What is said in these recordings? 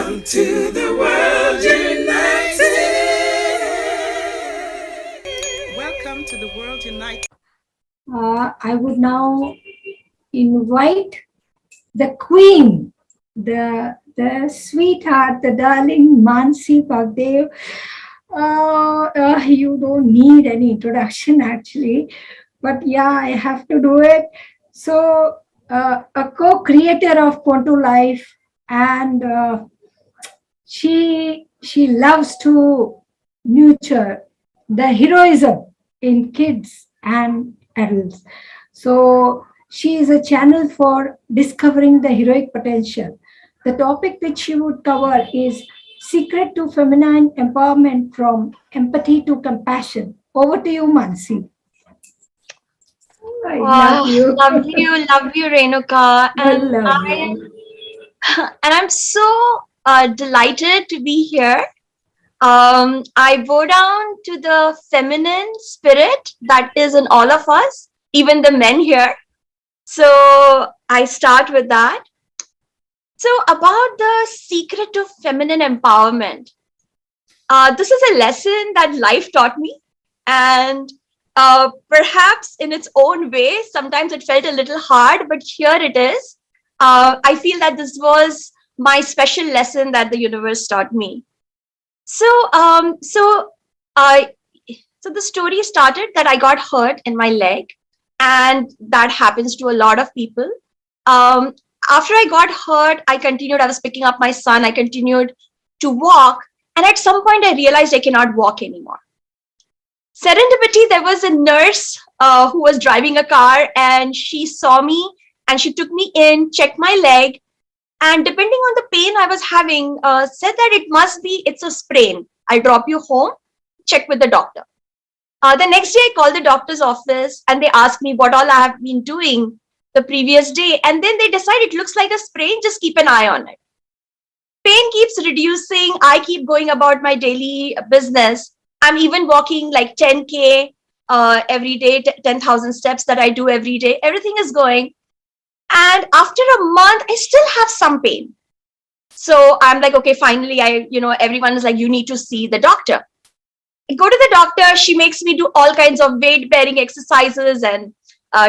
to the world united. Welcome to the world united. I would now invite the queen, the sweetheart, the darling Mansi Bhagdeo. You don't need any introduction actually, but yeah, I have to do it. So, a co-creator of Ponto Life, and she loves to nurture the heroism in kids and adults. So she is a channel for discovering the heroic potential. The topic which she would cover is secret to feminine empowerment from empathy to compassion. Over to you, Mansi. I love you. Love you, Renuka. I love you. And I'm so delighted to be here. I bow down to the feminine spirit that is in all of us, even the men here. So I start with that. So about the secret to feminine empowerment. This is a lesson that life taught me, and perhaps in its own way, sometimes it felt a little hard, but here it is. I feel that this was my special lesson that the universe taught me. So the story started that I got hurt in my leg, and that happens to a lot of people. After I got hurt, I continued. I was picking up my son. I continued to walk, and at some point, I realized I cannot walk anymore. Serendipity, there was a nurse who was driving a car, and she saw me, and she took me in, checked my leg, and depending on the pain I was having, said that it's a sprain. I'll drop you home, check with the doctor. The next day, I called the doctor's office, and they asked me what all I have been doing the previous day, and then they decided it looks like a sprain, just keep an eye on it. Pain keeps reducing. I keep going about my daily business. I'm even walking like 10K every day, 10,000 steps that I do every day. Everything is going. And after a month, I still have some pain. So I'm like, okay, finally, everyone is like, you need to see the doctor. I go to the doctor. She makes me do all kinds of weight bearing exercises, and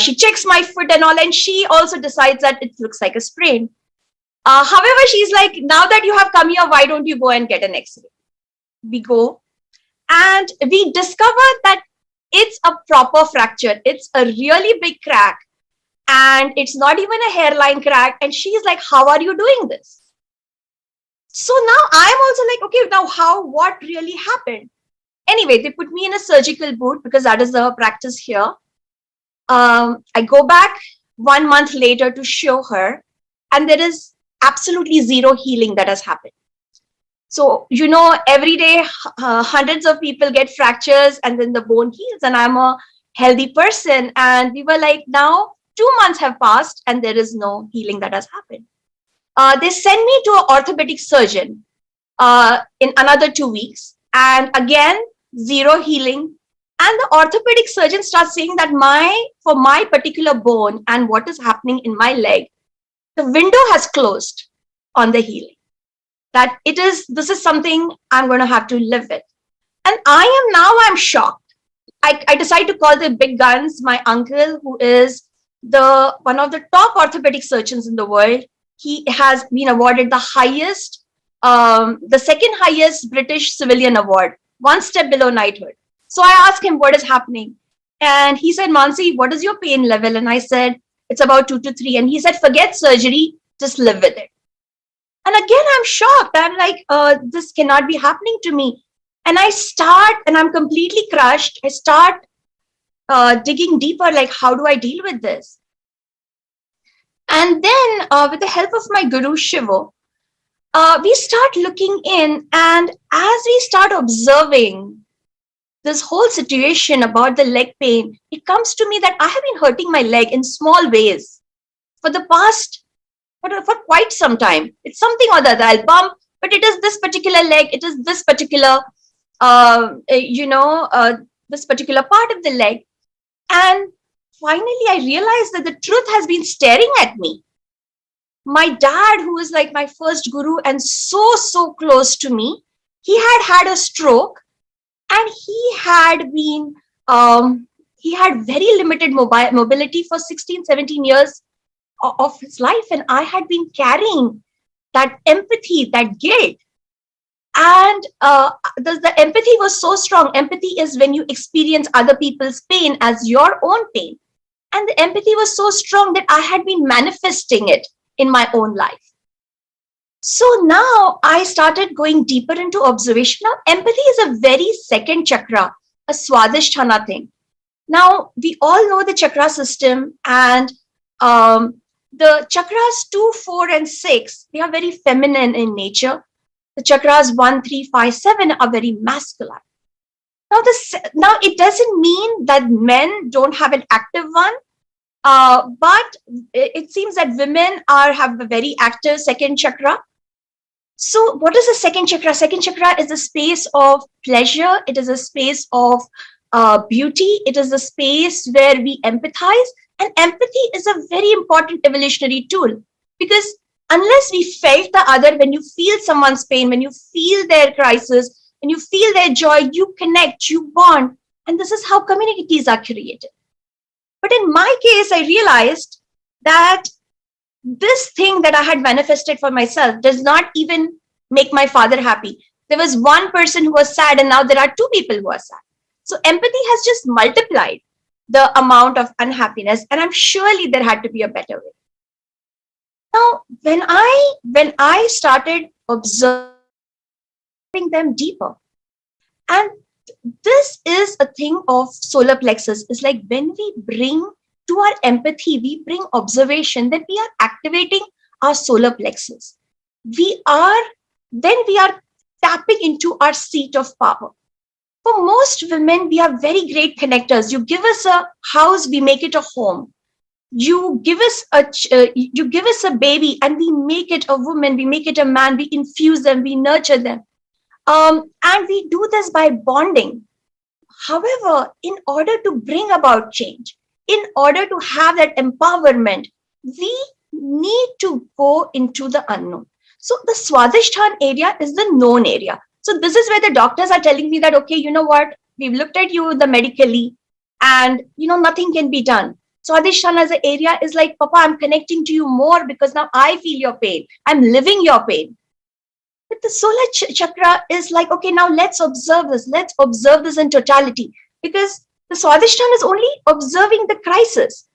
she checks my foot and all. And she also decides that it looks like a sprain. However, she's like, now that you have come here, why don't you go and get an X-ray? We go, and we discover that it's a proper fracture. It's a really big crack, and it's not even a hairline crack. And she's like, how are you doing this? So now I'm also like, okay, now what really happened? Anyway, they put me in a surgical boot because that is the practice here. I go back 1 month later to show her, and there is absolutely zero healing that has happened. So, every day, hundreds of people get fractures and then the bone heals, and I'm a healthy person. And we were like, now 2 months have passed and there is no healing that has happened. They send me to an orthopedic surgeon in another 2 weeks, and again, zero healing. And the orthopedic surgeon starts saying that for my particular bone and what is happening in my leg, the window has closed on the healing. That this is something I'm going to have to live with. And I'm shocked. I decide to call the big guns. My uncle, who is one of the top orthopedic surgeons in the world, he has been awarded the second highest British civilian award, one step below knighthood. So I asked him what is happening. And he said, Mansi, what is your pain level? And I said, it's about 2 to 3. And he said, forget surgery, just live with it. And again, I'm shocked. I'm like, this cannot be happening to me. And I'm completely crushed. I start digging deeper, like, how do I deal with this? And then with the help of my guru, Shivo, we start looking in. And as we start observing this whole situation about the leg pain, it comes to me that I have been hurting my leg in small ways for for quite some time. It's something or the other. I'll bump, but it is this particular leg. It is this particular, this particular part of the leg. And finally, I realized that the truth has been staring at me. My dad, who was like my first guru and so close to me, he had a stroke, and he had very limited mobility for 16, 17 years of his life. And I had been carrying that empathy, that guilt. And the empathy was so strong. Empathy is when you experience other people's pain as your own pain. And the empathy was so strong that I had been manifesting it in my own life. So now I started going deeper into observation. Now, empathy is a very second chakra, a swadhisthana thing. Now, we all know the chakra system, and the chakras 2, 4, and 6, they are very feminine in nature. The chakras 1, 3, 5, 7 are very masculine. Now, it doesn't mean that men don't have an active one, but it seems that women have a very active second chakra. So what is the second chakra? Second chakra is a space of pleasure. It is a space of beauty. It is a space where we empathize. And empathy is a very important evolutionary tool, because unless we felt the other, when you feel someone's pain, when you feel their crisis, when you feel their joy, you connect, you bond. And this is how communities are created. But in my case, I realized that this thing that I had manifested for myself does not even make my father happy. There was one person who was sad, and now there are two people who are sad. So empathy has just multiplied the amount of unhappiness, and I'm surely there had to be a better way. Now, when I started observing them deeper, and this is a thing of solar plexus, it's like when we bring to our empathy, we bring observation, then we are activating our solar plexus. We are tapping into our seat of power. For most women, we are very great connectors. You give us a house, we make it a home. You give us a baby, and we make it a woman, we make it a man, we infuse them, we nurture them. And we do this by bonding. However, in order to bring about change, in order to have that empowerment, we need to go into the unknown. So the Swadhisthana area is the known area. So this is where the doctors are telling me that, okay, you know what, we've looked at you medically, and nothing can be done. Swadhisthana as an area is like, Papa, I'm connecting to you more because now I feel your pain. I'm living your pain. But the solar chakra is like, okay, now let's observe this. Let's observe this in totality, because the Swadhisthana is only observing the crisis.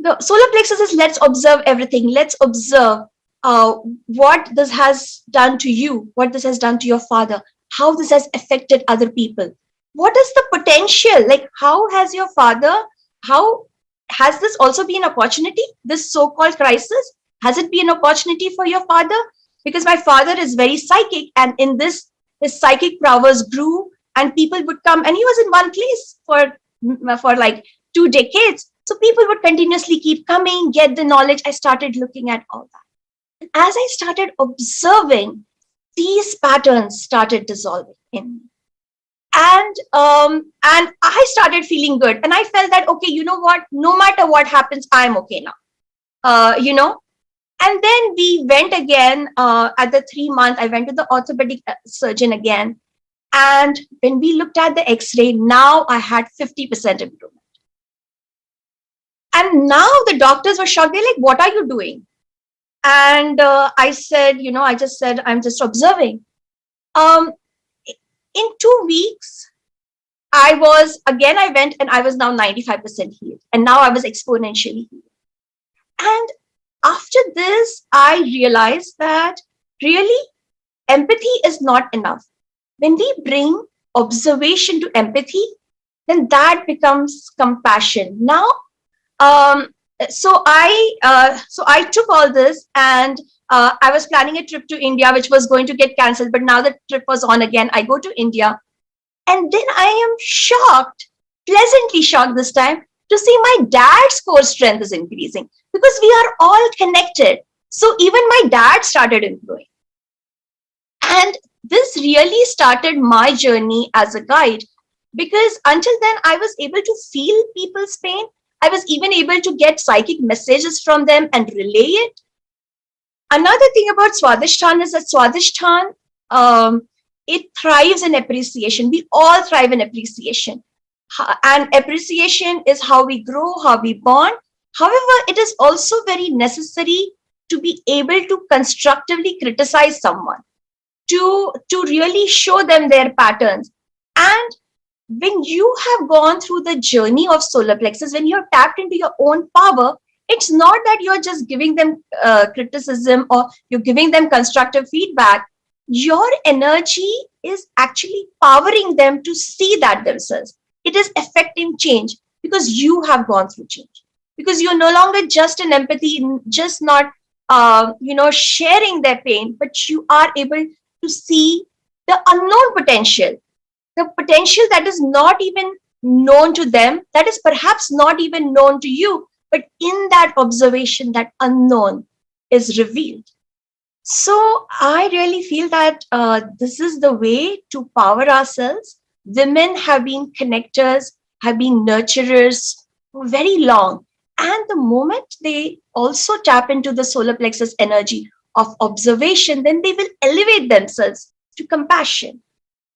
The solar plexus is, let's observe everything. Let's observe what this has done to you, what this has done to your father, how this has affected other people. What is the potential? Like, how has your father, how has this also been an opportunity? This so-called crisis, has it been an opportunity for your father? Because my father is very psychic, and in this, his psychic prowess grew, and people would come, and he was in one place for like 2 decades. So people would continuously keep coming, get the knowledge. I started looking at all that. And as I started observing, these patterns started dissolving in me. And I started feeling good. And I felt that, okay, you know what? No matter what happens, I'm okay now. And then we went again at the 3-month, I went to the orthopedic surgeon again. And when we looked at the X-ray, now I had 50% improvement. And now the doctors were shocked. They're like, what are you doing? And I said, I just said, I'm just observing. In 2 weeks, I went, and I was now 95% healed. And now I was exponentially healed. And after this, I realized that really empathy is not enough. When we bring observation to empathy, then that becomes compassion. Now, so I took all this, and I was planning a trip to India, which was going to get cancelled, but now the trip was on again. I go to India, and then I am shocked, pleasantly shocked this time, to see my dad's core strength is increasing, because we are all connected. So even my dad started improving. And this really started my journey as a guide, because until then I was able to feel people's pain. I was even able to get psychic messages from them and relay it. Another thing about Swadhisthana is that Swadhisthana, it thrives in appreciation. We all thrive in appreciation. And appreciation is how we grow, how we bond. However, it is also very necessary to be able to constructively criticize someone, to really show them their patterns. And when you have gone through the journey of solar plexus, when you're tapped into your own power, it's not that you're just giving them criticism or you're giving them constructive feedback. Your energy is actually powering them to see that themselves. It is affecting change because you have gone through change. Because you're no longer just an empathy, just not sharing their pain, but you are able to see the unknown potential, the potential that is not even known to them, that is perhaps not even known to you, but in that observation, that unknown is revealed. So I really feel that this is the way to power ourselves. Women have been connectors, have been nurturers for very long. And the moment they also tap into the solar plexus energy of observation, then they will elevate themselves to compassion.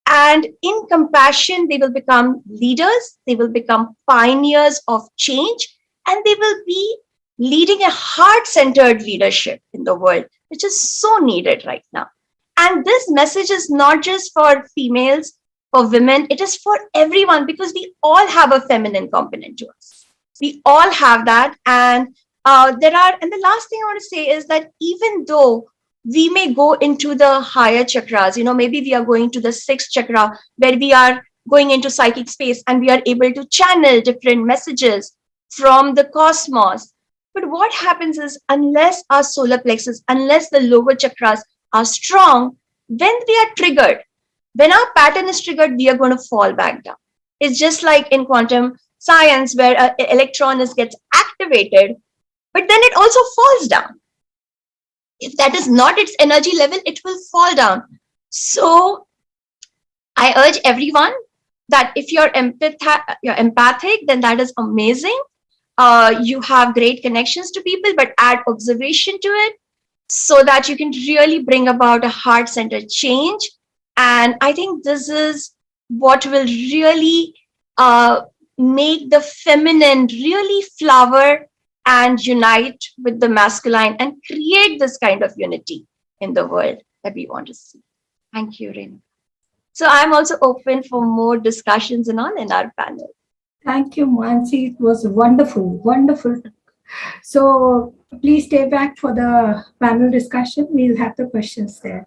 And in compassion, they will become leaders, they will become pioneers of change, and they will be leading a heart centered leadership in the world, which is so needed right now. And this message is not just for females, for women, it is for everyone because we all have a feminine component to us. We all have that. And and the last thing I want to say is that even though we may go into the higher chakras, maybe we are going to the sixth chakra where we are going into psychic space and we are able to channel different messages from the cosmos. But what happens is, unless our solar plexus, unless the lower chakras are strong, when we are triggered, when our pattern is triggered, we are going to fall back down. It's just like in quantum science where an electron gets activated, but then it also falls down. If that is not its energy level, it will fall down. So I urge everyone that if you're empathic, then that is amazing. You have great connections to people, but add observation to it so that you can really bring about a heart-centered change. And I think this is what will really make the feminine really flower and unite with the masculine and create this kind of unity in the world that we want to see. Thank you, Reena. So I'm also open for more discussions and all in our panel. Thank you, Mansi. It was wonderful, wonderful. So please stay back for the panel discussion. We'll have the questions there.